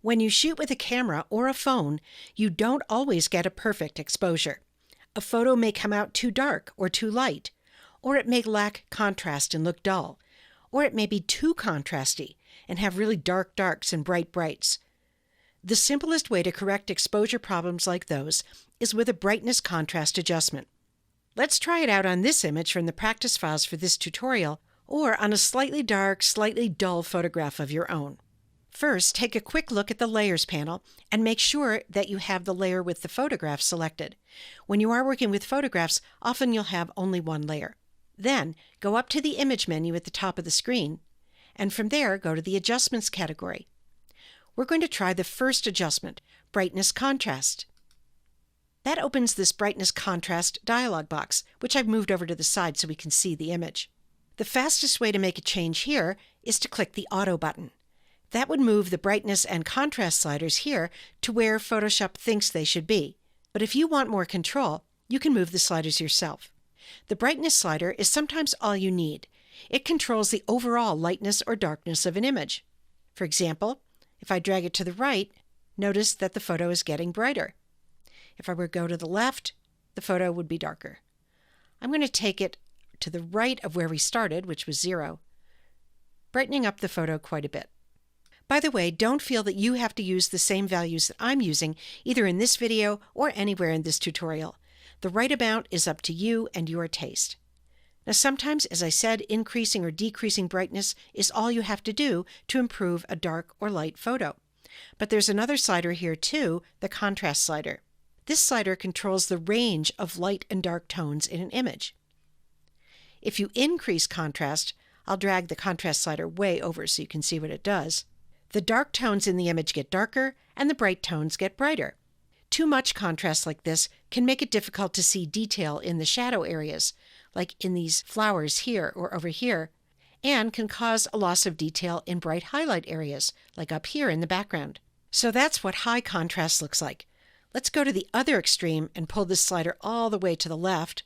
When you shoot with a camera or a phone, you don't always get a perfect exposure. A photo may come out too dark or too light, or it may lack contrast and look dull, or it may be too contrasty and have really dark darks and bright brights. The simplest way to correct exposure problems like those is with a brightness contrast adjustment. Let's try it out on this image from the practice files for this tutorial, or on a slightly dark, slightly dull photograph of your own. First, take a quick look at the Layers panel and make sure that you have the layer with the photograph selected. When you are working with photographs, often you'll have only one layer. Then, go up to the Image menu at the top of the screen, and from there, go to the Adjustments category. We're going to try the first adjustment, Brightness Contrast. That opens this Brightness Contrast dialog box, which I've moved over to the side so we can see the image. The fastest way to make a change here is to click the Auto button. That would move the brightness and contrast sliders here to where Photoshop thinks they should be. But if you want more control, you can move the sliders yourself. The brightness slider is sometimes all you need. It controls the overall lightness or darkness of an image. For example, if I drag it to the right, notice that the photo is getting brighter. If I were to go to the left, the photo would be darker. I'm going to take it to the right of where we started, which was 0, brightening up the photo quite a bit. By the way, don't feel that you have to use the same values that I'm using, either in this video or anywhere in this tutorial. The right amount is up to you and your taste. Now sometimes, as I said, increasing or decreasing brightness is all you have to do to improve a dark or light photo. But there's another slider here too, the contrast slider. This slider controls the range of light and dark tones in an image. If you increase contrast, I'll drag the contrast slider way over so you can see what it does. The dark tones in the image get darker and the bright tones get brighter. Too much contrast like this can make it difficult to see detail in the shadow areas, like in these flowers here or over here, and can cause a loss of detail in bright highlight areas, like up here in the background. So that's what high contrast looks like. Let's go to the other extreme and pull this slider all the way to the left.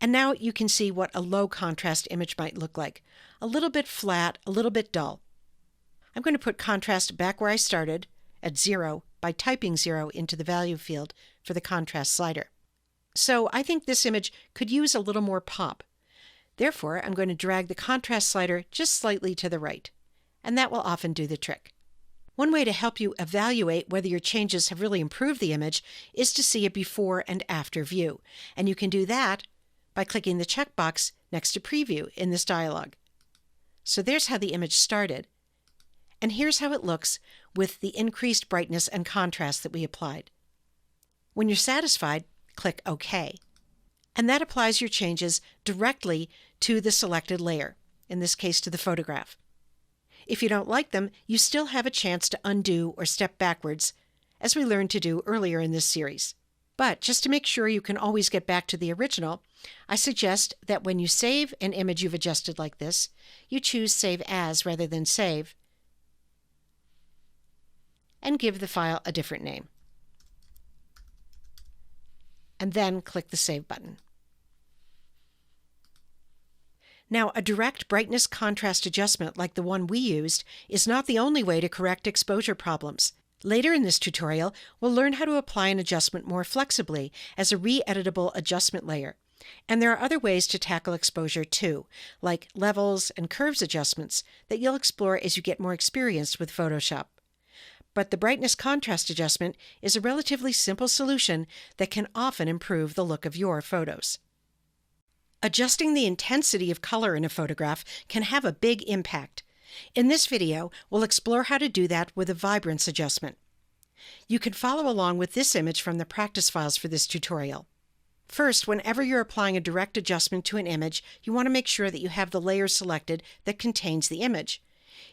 And now you can see what a low contrast image might look like. A little bit flat, a little bit dull. I'm going to put contrast back where I started, at 0, by typing 0 into the value field for the contrast slider. So I think this image could use a little more pop. Therefore, I'm going to drag the contrast slider just slightly to the right, and that will often do the trick. One way to help you evaluate whether your changes have really improved the image is to see a before and after view, and you can do that by clicking the checkbox next to Preview in this dialog. So there's how the image started. And here's how it looks with the increased brightness and contrast that we applied. When you're satisfied, click OK. And that applies your changes directly to the selected layer, in this case to the photograph. If you don't like them, you still have a chance to undo or step backwards, as we learned to do earlier in this series. But just to make sure you can always get back to the original, I suggest that when you save an image you've adjusted like this, you choose Save As rather than Save, and give the file a different name. And then click the Save button. Now, a direct brightness contrast adjustment like the one we used is not the only way to correct exposure problems. Later in this tutorial, we'll learn how to apply an adjustment more flexibly as a re-editable adjustment layer. And there are other ways to tackle exposure too, like levels and curves adjustments that you'll explore as you get more experienced with Photoshop. But the brightness contrast adjustment is a relatively simple solution that can often improve the look of your photos. Adjusting the intensity of color in a photograph can have a big impact. In this video, we'll explore how to do that with a vibrance adjustment. You can follow along with this image from the practice files for this tutorial. First, whenever you're applying a direct adjustment to an image, you want to make sure that you have the layer selected that contains the image.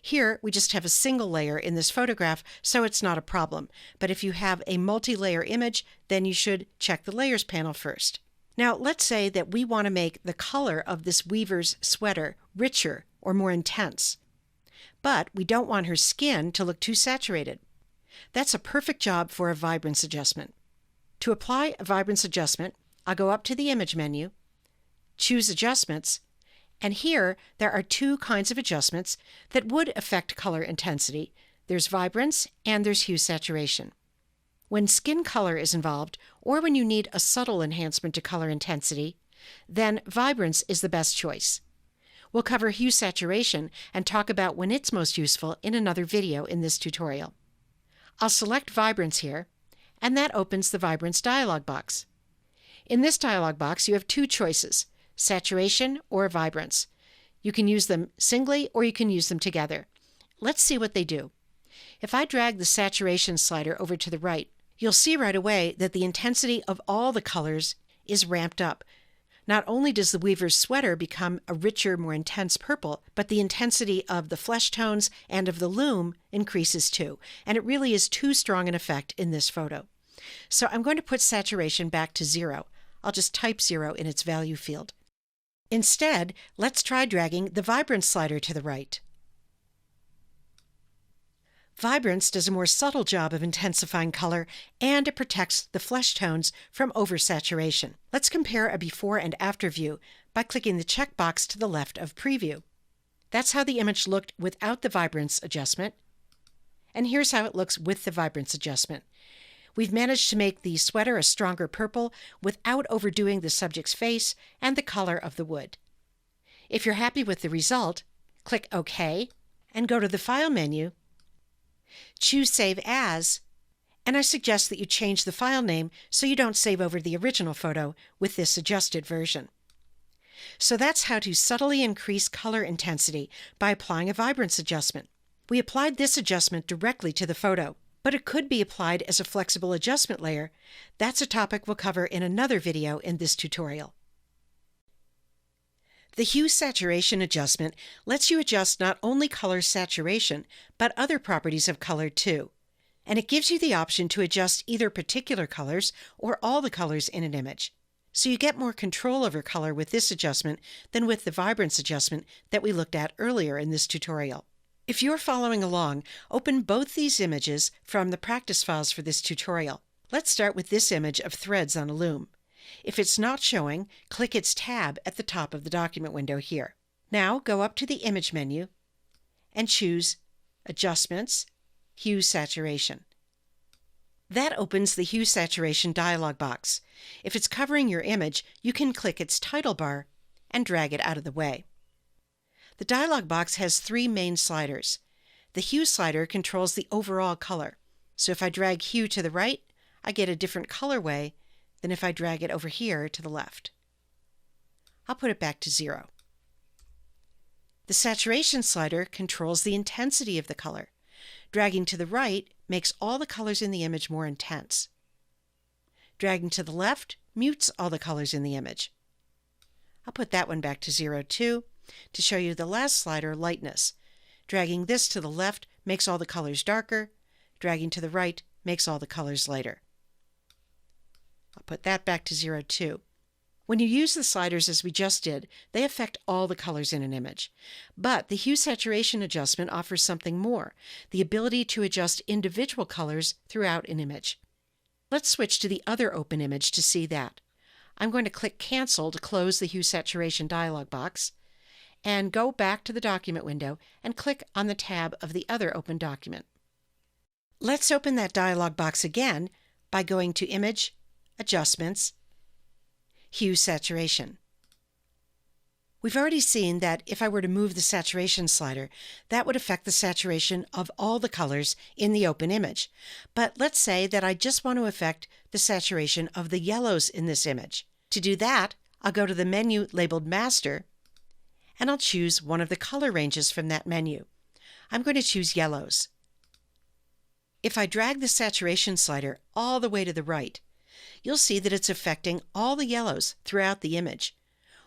Here, we just have a single layer in this photograph, so it's not a problem. But if you have a multi-layer image, then you should check the Layers panel first. Now, let's say that we want to make the color of this weaver's sweater richer or more intense. But we don't want her skin to look too saturated. That's a perfect job for a vibrance adjustment. To apply a vibrance adjustment, I'll go up to the Image menu, choose Adjustments, And here, there are two kinds of adjustments that would affect color intensity. There's vibrance and there's hue saturation. When skin color is involved, or when you need a subtle enhancement to color intensity, then vibrance is the best choice. We'll cover hue saturation and talk about when it's most useful in another video in this tutorial. I'll select vibrance here, and that opens the vibrance dialog box. In this dialog box, you have two choices, saturation or vibrance. You can use them singly or you can use them together. Let's see what they do. If I drag the saturation slider over to the right, you'll see right away that the intensity of all the colors is ramped up. Not only does the weaver's sweater become a richer, more intense purple, but the intensity of the flesh tones and of the loom increases too, and it really is too strong an effect in this photo. So I'm going to put saturation back to 0. I'll just type 0 in its value field. Instead, let's try dragging the vibrance slider to the right. Vibrance does a more subtle job of intensifying color, and it protects the flesh tones from oversaturation. Let's compare a before and after view by clicking the checkbox to the left of Preview. That's how the image looked without the vibrance adjustment, and here's how it looks with the vibrance adjustment. We've managed to make the sweater a stronger purple without overdoing the subject's face and the color of the wood. If you're happy with the result, click OK and go to the File menu, choose Save As, and I suggest that you change the file name so you don't save over the original photo with this adjusted version. So that's how to subtly increase color intensity by applying a vibrance adjustment. We applied this adjustment directly to the photo, but it could be applied as a flexible adjustment layer. That's a topic we'll cover in another video in this tutorial. The hue saturation adjustment lets you adjust not only color saturation, but other properties of color too. And it gives you the option to adjust either particular colors or all the colors in an image. So you get more control over color with this adjustment than with the vibrance adjustment that we looked at earlier in this tutorial. If you're following along, open both these images from the practice files for this tutorial. Let's start with this image of threads on a loom. If it's not showing, click its tab at the top of the document window here. Now go up to the Image menu and choose Adjustments, Hue Saturation. That opens the Hue Saturation dialog box. If it's covering your image, you can click its title bar and drag it out of the way. The dialog box has three main sliders. The Hue slider controls the overall color. So if I drag Hue to the right, I get a different colorway than if I drag it over here to the left. I'll put it back to 0. The saturation slider controls the intensity of the color. Dragging to the right makes all the colors in the image more intense. Dragging to the left mutes all the colors in the image. I'll put that one back to 0 too, to show you the last slider, lightness. Dragging this to the left makes all the colors darker. Dragging to the right makes all the colors lighter. I'll put that back to 0 too. When you use the sliders as we just did, they affect all the colors in an image. But the hue saturation adjustment offers something more, the ability to adjust individual colors throughout an image. Let's switch to the other open image to see that. I'm going to click Cancel to close the hue saturation dialog box, and go back to the document window and click on the tab of the other open document. Let's open that dialog box again by going to Image, Adjustments, Hue Saturation. We've already seen that if I were to move the saturation slider, that would affect the saturation of all the colors in the open image. But let's say that I just want to affect the saturation of the yellows in this image. To do that, I'll go to the menu labeled Master, and I'll choose one of the color ranges from that menu. I'm going to choose yellows. If I drag the saturation slider all the way to the right, you'll see that it's affecting all the yellows throughout the image.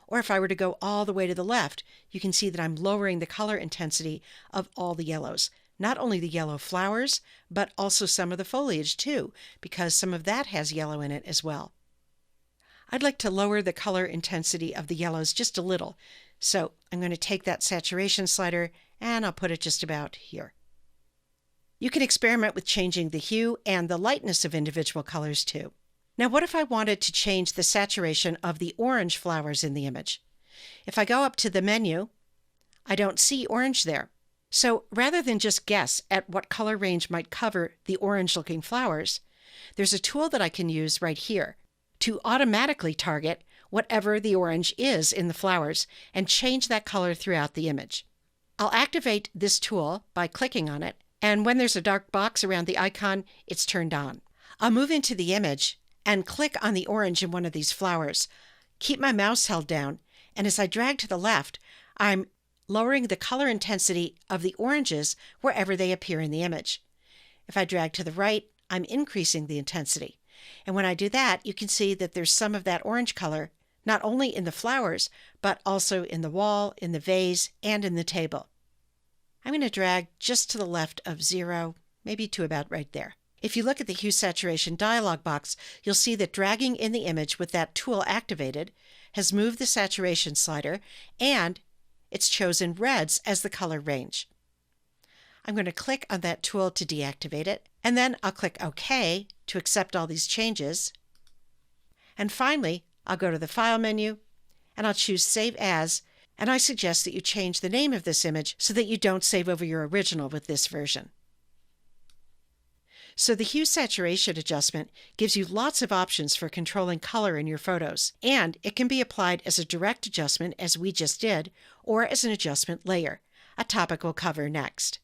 Or if I were to go all the way to the left, you can see that I'm lowering the color intensity of all the yellows. Not only the yellow flowers, but also some of the foliage too, because some of that has yellow in it as well. I'd like to lower the color intensity of the yellows just a little, so I'm going to take that saturation slider and I'll put it just about here. You can experiment with changing the hue and the lightness of individual colors too. Now what if I wanted to change the saturation of the orange flowers in the image? If I go up to the menu, I don't see orange there. So rather than just guess at what color range might cover the orange-looking flowers, there's a tool that I can use right here to automatically target whatever the orange is in the flowers and change that color throughout the image. I'll activate this tool by clicking on it, and when there's a dark box around the icon, it's turned on. I'll move into the image and click on the orange in one of these flowers. Keep my mouse held down, and as I drag to the left, I'm lowering the color intensity of the oranges wherever they appear in the image. If I drag to the right, I'm increasing the intensity. And when I do that, you can see that there's some of that orange color, not only in the flowers, but also in the wall, in the vase, and in the table. I'm going to drag just to the left of 0, maybe to about right there. If you look at the hue saturation dialog box, you'll see that dragging in the image with that tool activated has moved the saturation slider, and it's chosen reds as the color range. I'm going to click on that tool to deactivate it, and then I'll click OK to accept all these changes. And finally, I'll go to the File menu, and I'll choose Save As, and I suggest that you change the name of this image so that you don't save over your original with this version. So the hue saturation adjustment gives you lots of options for controlling color in your photos, and it can be applied as a direct adjustment as we just did, or as an adjustment layer, a topic we'll cover next.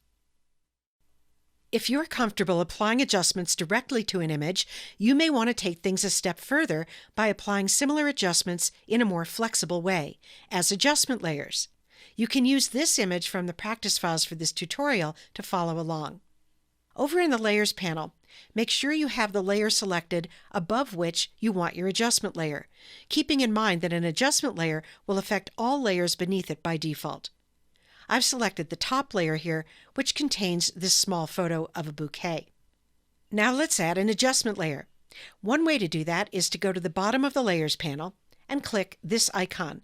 If you're comfortable applying adjustments directly to an image, you may want to take things a step further by applying similar adjustments in a more flexible way, as adjustment layers. You can use this image from the practice files for this tutorial to follow along. Over in the Layers panel, make sure you have the layer selected above which you want your adjustment layer, keeping in mind that an adjustment layer will affect all layers beneath it by default. I've selected the top layer here, which contains this small photo of a bouquet. Now let's add an adjustment layer. One way to do that is to go to the bottom of the Layers panel and click this icon,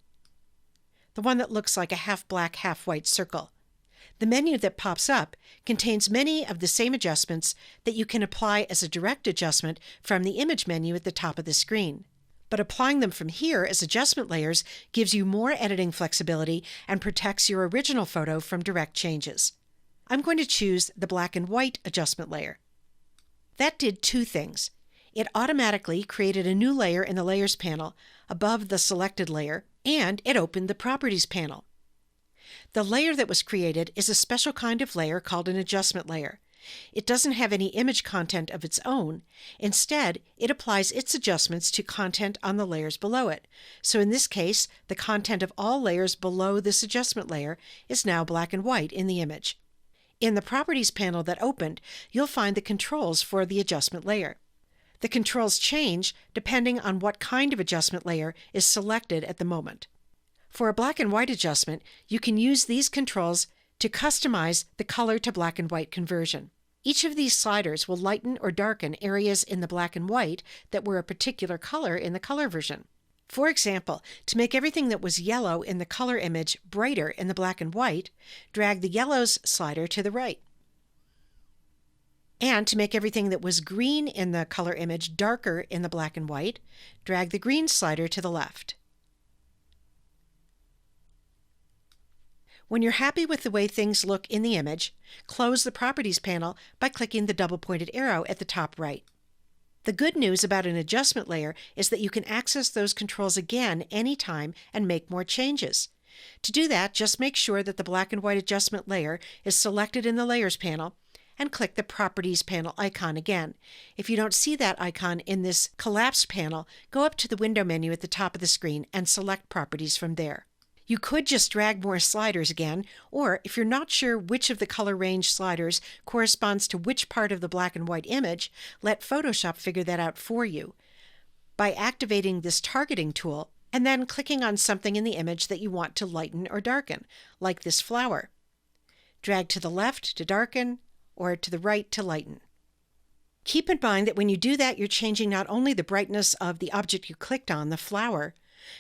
the one that looks like a half-black, half-white circle. The menu that pops up contains many of the same adjustments that you can apply as a direct adjustment from the image menu at the top of the screen. But applying them from here as adjustment layers gives you more editing flexibility and protects your original photo from direct changes. I'm going to choose the black and white adjustment layer. That did two things. It automatically created a new layer in the Layers panel above the selected layer, and it opened the Properties panel. The layer that was created is a special kind of layer called an adjustment layer. It doesn't have any image content of its own. Instead, it applies its adjustments to content on the layers below it. So in this case, the content of all layers below this adjustment layer is now black and white in the image. In the Properties panel that opened, you'll find the controls for the adjustment layer. The controls change depending on what kind of adjustment layer is selected at the moment. For a black and white adjustment, you can use these controls to customize the color to black and white conversion. Each of these sliders will lighten or darken areas in the black and white that were a particular color in the color version. For example, to make everything that was yellow in the color image brighter in the black and white, drag the yellows slider to the right. And to make everything that was green in the color image darker in the black and white, drag the green slider to the left. When you're happy with the way things look in the image, close the Properties panel by clicking the double-pointed arrow at the top right. The good news about an adjustment layer is that you can access those controls again anytime and make more changes. To do that, just make sure that the black and white adjustment layer is selected in the Layers panel and click the Properties panel icon again. If you don't see that icon in this collapsed panel, go up to the Window menu at the top of the screen and select Properties from there. You could just drag more sliders again, or if you're not sure which of the color range sliders corresponds to which part of the black and white image, let Photoshop figure that out for you by activating this targeting tool and then clicking on something in the image that you want to lighten or darken, like this flower. Drag to the left to darken, or to the right to lighten. Keep in mind that when you do that, you're changing not only the brightness of the object you clicked on, the flower,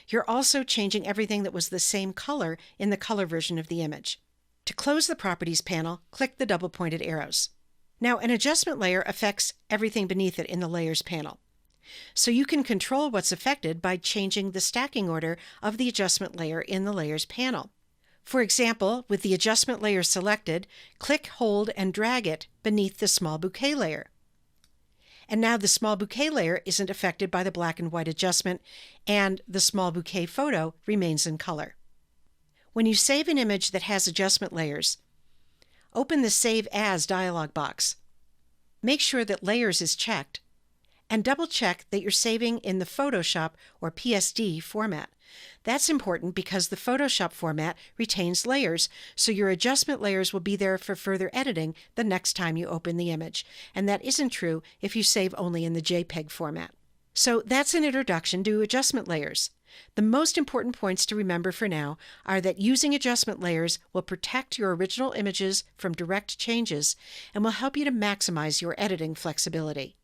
you're also changing everything that was the same color in the color version of the image. To close the Properties panel, click the double-pointed arrows. Now, an adjustment layer affects everything beneath it in the Layers panel. So you can control what's affected by changing the stacking order of the adjustment layer in the Layers panel. For example, with the adjustment layer selected, click, hold, and drag it beneath the small bouquet layer. And now the small bouquet layer isn't affected by the black and white adjustment, and the small bouquet photo remains in color. When you save an image that has adjustment layers, open the Save As dialog box. Make sure that Layers is checked, and double-check that you're saving in the Photoshop or PSD format. That's important because the Photoshop format retains layers, so your adjustment layers will be there for further editing the next time you open the image, and that isn't true if you save only in the JPEG format. So that's an introduction to adjustment layers. The most important points to remember for now are that using adjustment layers will protect your original images from direct changes and will help you to maximize your editing flexibility.